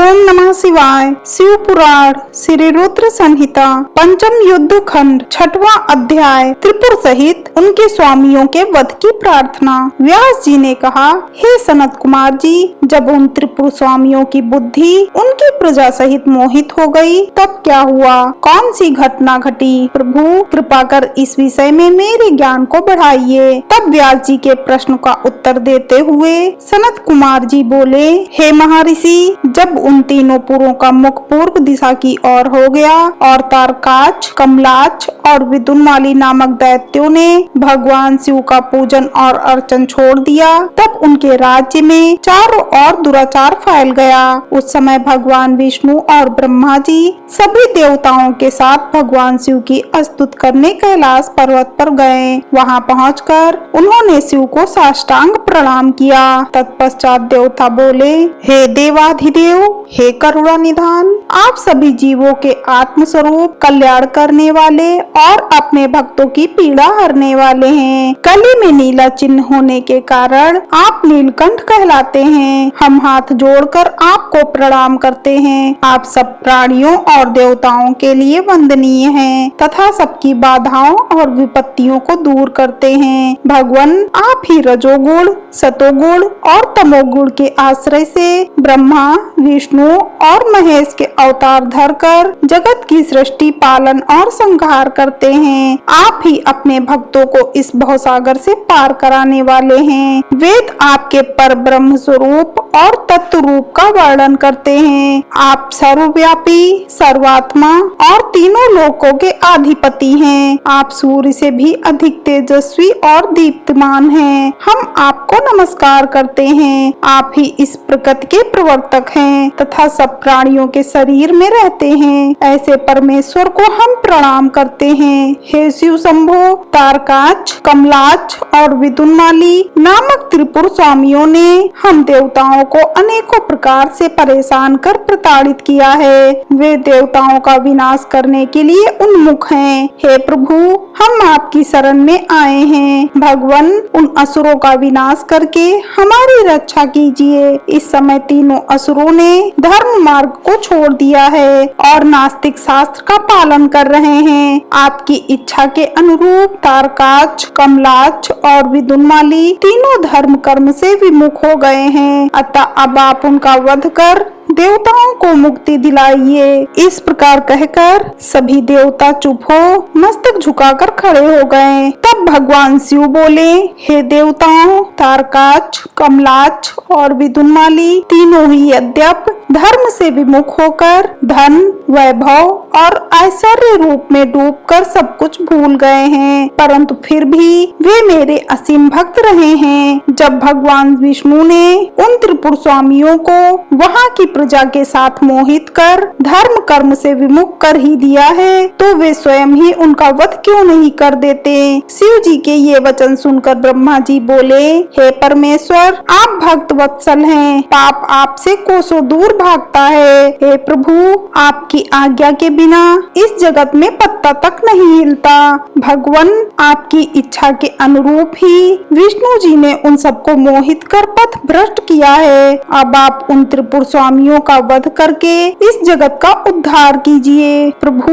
ओम नमः शिवाय। शिव पुराण श्री रुद्र संहिता पंचम युद्ध खंड छठवां अध्याय त्रिपुर सहित उनके स्वामियों के वध की प्रार्थना। व्यास जी ने कहा, हे सनत कुमार जी, जब उन त्रिपुर स्वामियों की बुद्धि उनकी प्रजा सहित मोहित हो गई तब क्या हुआ, कौन सी घटना घटी? प्रभु कृपा कर इस विषय में मेरे ज्ञान को बढ़ाइए। तब व्यास जी के प्रश्न का उत्तर देते हुए सनत कुमार जी बोले, हे महर्षि, जब उन तीनों पुरों का मुख पूर्व दिशा की ओर हो गया और तारकाच, कमलाच और विदुनमाली नामक दैत्यों ने भगवान शिव का पूजन और अर्चन छोड़ दिया, तब उनके राज्य में चारों ओर दुराचार फैल गया। उस समय भगवान विष्णु और ब्रह्मा जी सभी देवताओं के साथ भगवान शिव की स्तुति करने कैलाश पर्वत पर गए। वहां पहुंचकर उन्होंने शिव को साष्टांग प्रणाम किया। तत्पश्चात देवता बोले, हे देवाधिदेव, हे करुणा निधान, आप सभी जीवों के आत्म स्वरूप, कल्याण करने वाले और अपने भक्तों की पीड़ा हरने वाले हैं। कली में नीला चिन्ह होने के कारण आप नीलकंठ कहलाते हैं। हम हाथ जोड़कर आपको प्रणाम करते हैं। आप सब प्राणियों और देवताओं के लिए वंदनीय हैं तथा सबकी बाधाओं और विपत्तियों को दूर करते हैं। भगवान, आप ही रजोगुण, सतोगुण और तमोगुण के आश्रय से ब्रह्मा, विष्णु और महेश के अवतार धरकर जगत की सृष्टि, पालन और संहार करते हैं। आप ही अपने भक्तों को इस भवसागर से पार कराने वाले हैं। वेद आपके पर ब्रह्म स्वरूप और तत्व रूप का वर्णन करते हैं। आप सर्वव्यापी, सर्वात्मा और तीनों लोकों के अधिपति हैं। आप सूर्य से भी अधिक तेजस्वी और दीप्तमान हैं। हम आपको नमस्कार करते हैं। आप ही इस प्रकृति के प्रवर्तक हैं तथा सब प्राणियों के शरीर में रहते हैं। ऐसे परमेश्वर को हम प्रणाम करते हैं। हे शिव शंभो, तारकाच, कमलाच और विदुनमाली नामक त्रिपुर स्वामियों ने हम देवताओं को अनेकों प्रकार से परेशान कर प्रताड़ित किया है। वे देवताओं का विनाश करने के लिए उन्मुख हैं। हे प्रभु, हम आपकी शरण में आए हैं। भगवान, उन असुरों का विनाश करके हमारी रक्षा कीजिए। इस समय तीनों असुरों ने धर्म मार्ग को छोड़ दिया है और नास्तिक शास्त्र का पालन कर रहे हैं। आपकी इच्छा के अनुरूप तारकाच, कमलाच और विदुनमाली तीनों धर्म कर्म से विमुख हो गए हैं। अतः अब आप उनका वध कर देवताओं को मुक्ति दिलाइए। इस प्रकार कहकर सभी देवता चुप हो मस्तक झुकाकर खड़े हो गए। तब भगवान शिव बोले, हे देवताओं, तारकाच, कमलाच और विदुनमाली तीनों ही यद्यप धर्म से विमुख होकर धन, वैभव और ऐश्वर्य रूप में डूबकर सब कुछ भूल गए हैं, परंतु फिर भी वे मेरे असीम भक्त रहे हैं। जब भगवान विष्णु ने उन त्रिपुर स्वामियों को वहाँ की प्रजा के साथ मोहित कर धर्म कर्म से विमुख कर ही दिया है, तो वे स्वयं ही उनका वध क्यों नहीं कर देते? शिव जी के ये वचन सुनकर ब्रह्मा जी बोले, हे परमेश्वर, आप भक्त वत्सल हैं। पाप आपसे कोसों दूर भागता है। हे प्रभु, आपकी आज्ञा के बिना इस जगत में पत्ता तक नहीं हिलता। भगवान, आपकी इच्छा के अनुरूप ही विष्णु जी ने उन सबको मोहित कर पथ भ्रष्ट किया है। अब आप उन त्रिपुर स्वामियों का वध करके इस जगत का उद्धार कीजिए। प्रभु,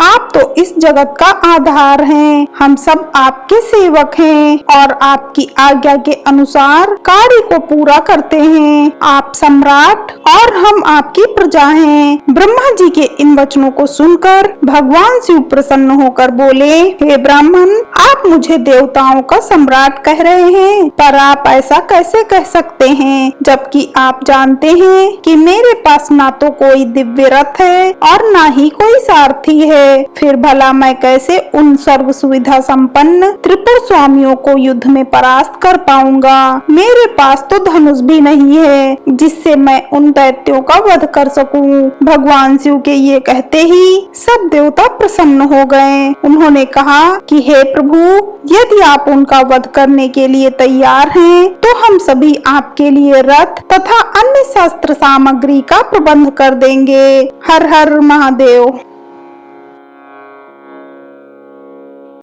आप तो इस जगत का आधार हैं। हम सब आपके सेवक हैं और आपकी आज्ञा के अनुसार कार्य को पूरा करते हैं। आप सम्राट और हम आपकी प्रजा हैं। ब्रह्मा जी के इन वचनों को सुनकर भगवान शिव प्रसन्न होकर बोले, हे ब्राह्मण, आप मुझे देवताओं का सम्राट कह रहे हैं, पर आप ऐसा कैसे कह सकते हैं, जबकि आप जानते हैं कि मेरे पास ना तो कोई दिव्य रथ है और ना ही कोई सारथी है। फिर भला मैं कैसे उन सर्व सुविधा संपन्न त्रिपुर स्वामियों को युद्ध में परास्त कर पाऊंगा? मेरे पास तो धनुष भी नहीं है जिससे मैं उन दैत्यों का वध कर सकूं। भगवान शिव के ये कहते ही सब देवता प्रसन्न हो गए। उन्होंने कहा कि हे प्रभु, यदि आप उनका वध करने के लिए तैयार हैं, तो हम सभी आपके लिए रथ तथा अन्य शस्त्र सामग्री का प्रबंध कर देंगे। हर हर महादेव।